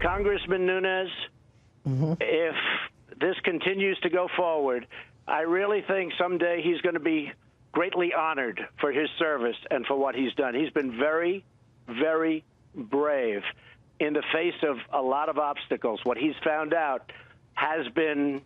Congressman Nunes, if this continues to go forward, I really think someday he's going to be greatly honored for his service and for what he's done. He's been very, very brave in the face of a lot of obstacles. What he's found out has been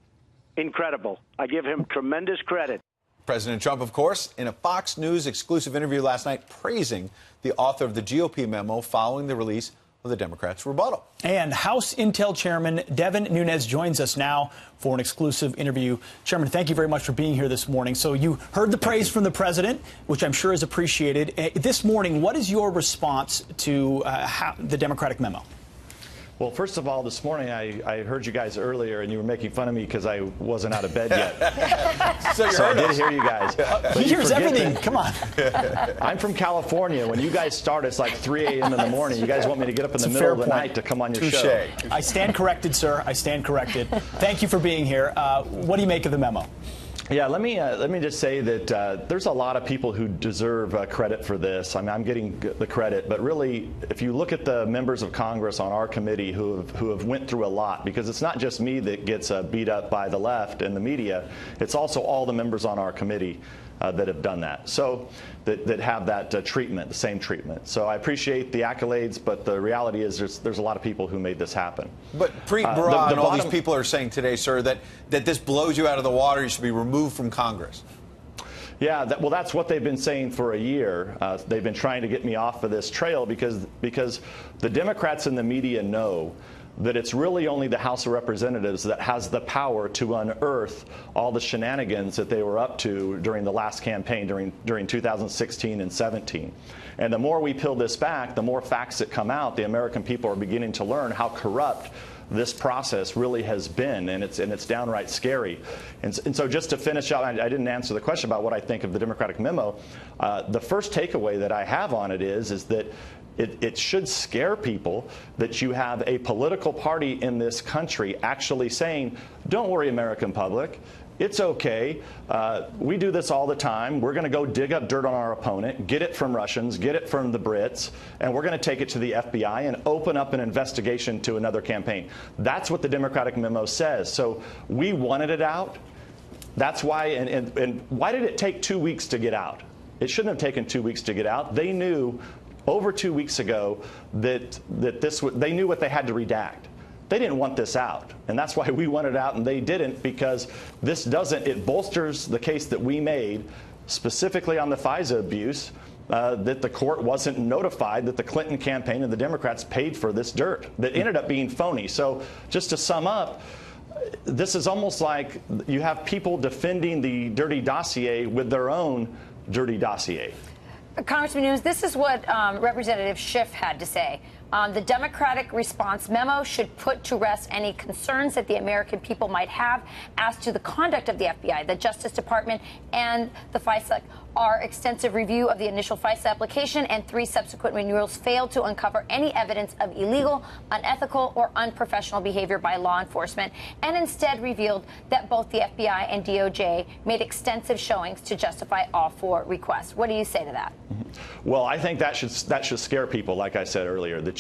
incredible. I give him tremendous credit. President Trump, of course, in a Fox News exclusive interview last night, praising the author of the GOP memo following the release of the Democrats' rebuttal. And House Intel Chairman Devin Nunes joins us now for an exclusive interview. Chairman, thank you very much for being here this morning. So you heard the praise from the president, which I'm sure is appreciated. This morning, what is your response to the Democratic memo? Well, first of all, this morning I heard you guys earlier, and you were making fun of me because I wasn't out of bed yet. so I did hear you guys. He hears everything. Come on. I'm from California. When you guys start, it's like 3 a.m. in the morning. You guys want me to get up in the middle of the night to come on your show. I stand corrected, sir. I stand corrected. Thank you for being here. What do you make of the memo? Yeah, let me just say that there's a lot of people who deserve credit for this. I mean, I'm getting the credit, but really, if you look at the members of Congress on our committee who have went through a lot, because it's not just me that gets beat up by the left and the media, it's also all the members on our committee that have done that. So that have that treatment, the same treatment. So I appreciate the accolades, but the reality is there's a lot of people who made this happen. But Preet Bharara and all these people are saying today, sir, that this blows you out of the water. You should be removed from Congress. Yeah, well, that's what they've been saying for a year. They've been trying to get me off of this trail because the Democrats and the media know that it's really only the House of Representatives that has the power to unearth all the shenanigans that they were up to during the last campaign, during 2016 and 17. And the more we peel this back, the more facts that come out, the American people are beginning to learn how corrupt this process really has been, and it's downright scary. And so just to finish up, I didn't answer the question about what I think of the Democratic memo. The first takeaway that I have on it is that it should scare people that you have a political party in this country actually saying, don't worry, American public. It's okay. We do this all the time. We're going to go dig up dirt on our opponent, get it from Russians, get it from the Brits, and we're going to take it to the FBI and open up an investigation to another campaign. That's what the Democratic memo says. So we wanted it out. That's why. And why did it take 2 weeks to get out? It shouldn't have taken 2 weeks to get out. They knew over 2 weeks ago that they knew what they had to redact. They didn't want this out, and that's why we wanted it out, and they didn't, because it bolsters the case that we made specifically on the FISA abuse, that the court wasn't notified that the Clinton campaign and the Democrats paid for this dirt that ended up being phony. So just to sum up, this is almost like you have people defending the dirty dossier with their own dirty dossier. Congressman Nunes, this is what Representative Schiff had to say. The Democratic response memo should put to rest any concerns that the American people might have as to the conduct of the FBI, the Justice Department, and the FISA. Our extensive review of the initial FISA application and 3 subsequent renewals failed to uncover any evidence of illegal, unethical, or unprofessional behavior by law enforcement, and instead revealed that both the FBI and DOJ made extensive showings to justify all 4 requests. What do you say to that? Well, I think that should scare people, like I said earlier, that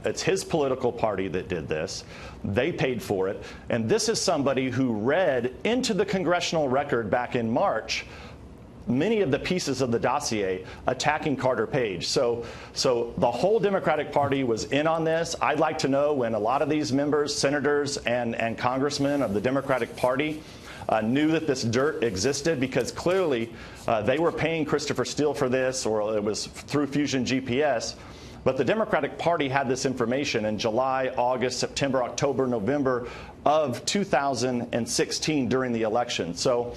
it's his political party that did this. They paid for it. And this is somebody who read into the congressional record back in March many of the pieces of the dossier attacking Carter Page. So the whole Democratic Party was in on this. I'd like to know when a lot of these members, senators, and congressmen of the Democratic Party knew that this dirt existed, because clearly they were paying Christopher Steele for this, or it was through Fusion GPS. But the Democratic Party had this information in July, August, September, October, November of 2016 during the election. So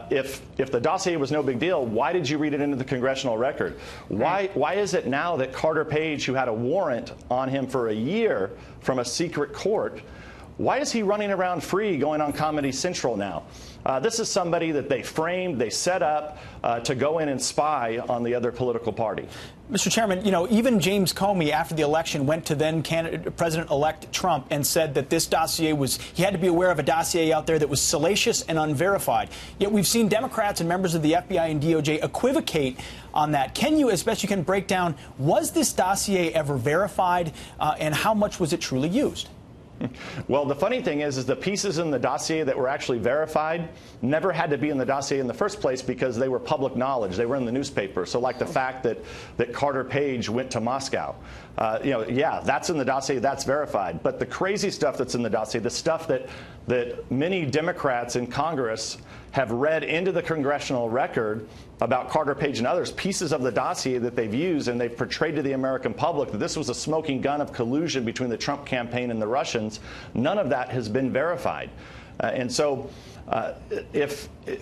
if the dossier was no big deal, why did you read it into the congressional record? Why is it now that Carter Page, who had a warrant on him for a year from a secret court, Why is he running around free going on Comedy Central now? This is somebody that they framed, they set up to go in and spy on the other political party. Mr. Chairman, you know, even James Comey, after the election, went to then President-elect Trump and said that this dossier was, he had to be aware of a dossier out there that was salacious and unverified. Yet we've seen Democrats and members of the FBI and DOJ equivocate on that. Can you, as best you can, break down, was this dossier ever verified, and how much was it truly used? Well, the funny thing is the pieces in the dossier that were actually verified never had to be in the dossier in the first place because they were public knowledge. They were in the newspaper. So like the fact that Carter Page went to Moscow, you know, yeah, that's in the dossier, that's verified. But the crazy stuff that's in the dossier, the stuff that many Democrats in Congress have read into the congressional record about Carter Page and others, pieces of the dossier that they've used and they've portrayed to the American public that this was a smoking gun of collusion between the Trump campaign and the Russians. None of that has been verified. And so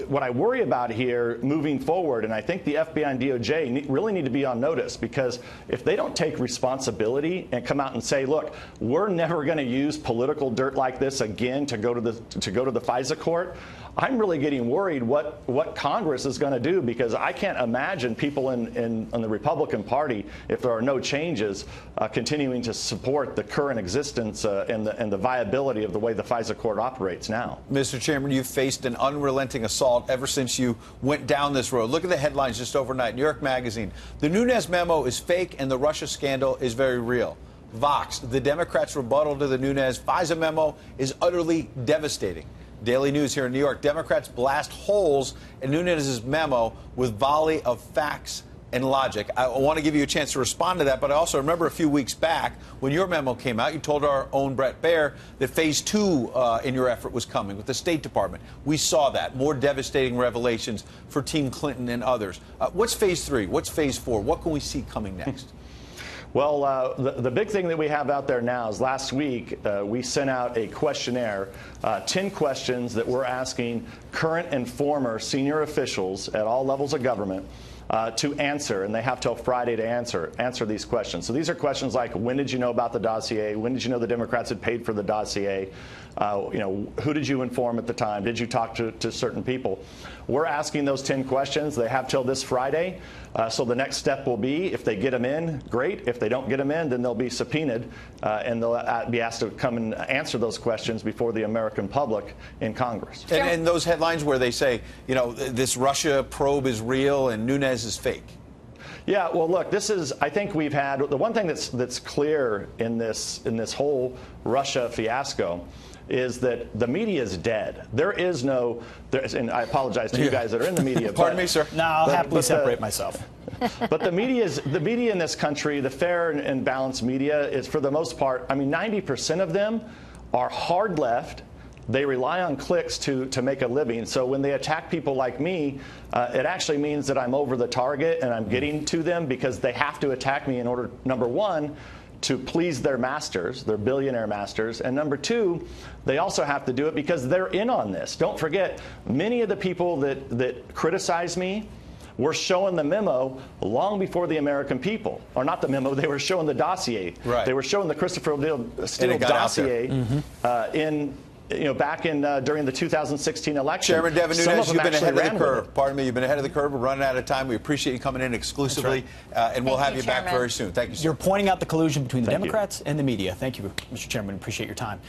what I worry about here moving forward, and I think the FBI and DOJ really need to be on notice, because if they don't take responsibility and come out and say, look, we're never going to use political dirt like this again to go to the FISA court, I'm really getting worried what Congress is going to do, because I can't imagine people in the Republican Party, if there are no changes, continuing to support the current existence and the viability of the way the FISA court operates now. Mr. Chairman, you've faced an unrelenting assault ever since you went down this road. Look at the headlines just overnight. New York Magazine: the Nunes memo is fake and the Russia scandal is very real. Vox: the Democrats' rebuttal to the Nunes FISA memo is utterly devastating. Daily News here in New York: Democrats blast holes in Nunes' memo with volley of facts and logic. I want to give you a chance to respond to that, but I also remember a few weeks back when your memo came out, you told our own Brett Baer that phase 2 in your effort was coming with the State Department. We saw that. More devastating revelations for Team Clinton and others. What's phase 3? What's phase 4? What can we see coming next? Well, the big thing that we have out there now is last week we sent out a questionnaire, 10 questions that we're asking current and former senior officials at all levels of government to answer, and they have till Friday to answer these questions. So these are questions like, when did you know about the dossier? When did you know the Democrats had paid for the dossier? You know, who did you inform at the time? Did you talk to certain people? We're asking those 10 questions. They have till this Friday. So the next step will be, if they get them in, great. If they don't get them in, then they'll be subpoenaed and they'll be asked to come and answer those questions before the American public in Congress. And those headlines where they say, you know, this Russia probe is real and Nunes is fake. Yeah, well, look, this is, I think we've had, the one thing that's clear in this whole Russia fiasco is that the media is dead. There is no, and I apologize to you guys that are in the media. Pardon me, sir. No, I'll happily separate myself. But the media in this country, the fair and balanced media, is for the most part, I mean, 90% of them are hard left. They rely on clicks to make a living. So when they attack people like me, it actually means that I'm over the target and I'm getting to them, because they have to attack me in order, number one, to please their masters, their billionaire masters, and number two, they also have to do it because they're in on this. Don't forget, many of the people that criticize me were showing the memo long before the American people. Or not the memo, they were showing the dossier. Right. They were showing the Christopher Steele dossier back in during the 2016 election. Chairman Devin Nunes, you've been ahead of the curve. Pardon me, you've been ahead of the curve. We're running out of time. We appreciate you coming in exclusively, and we'll have you back very soon. Thank you, sir. You're pointing out the collusion between the Democrats and the media. Thank you, Mr. Chairman. Appreciate your time.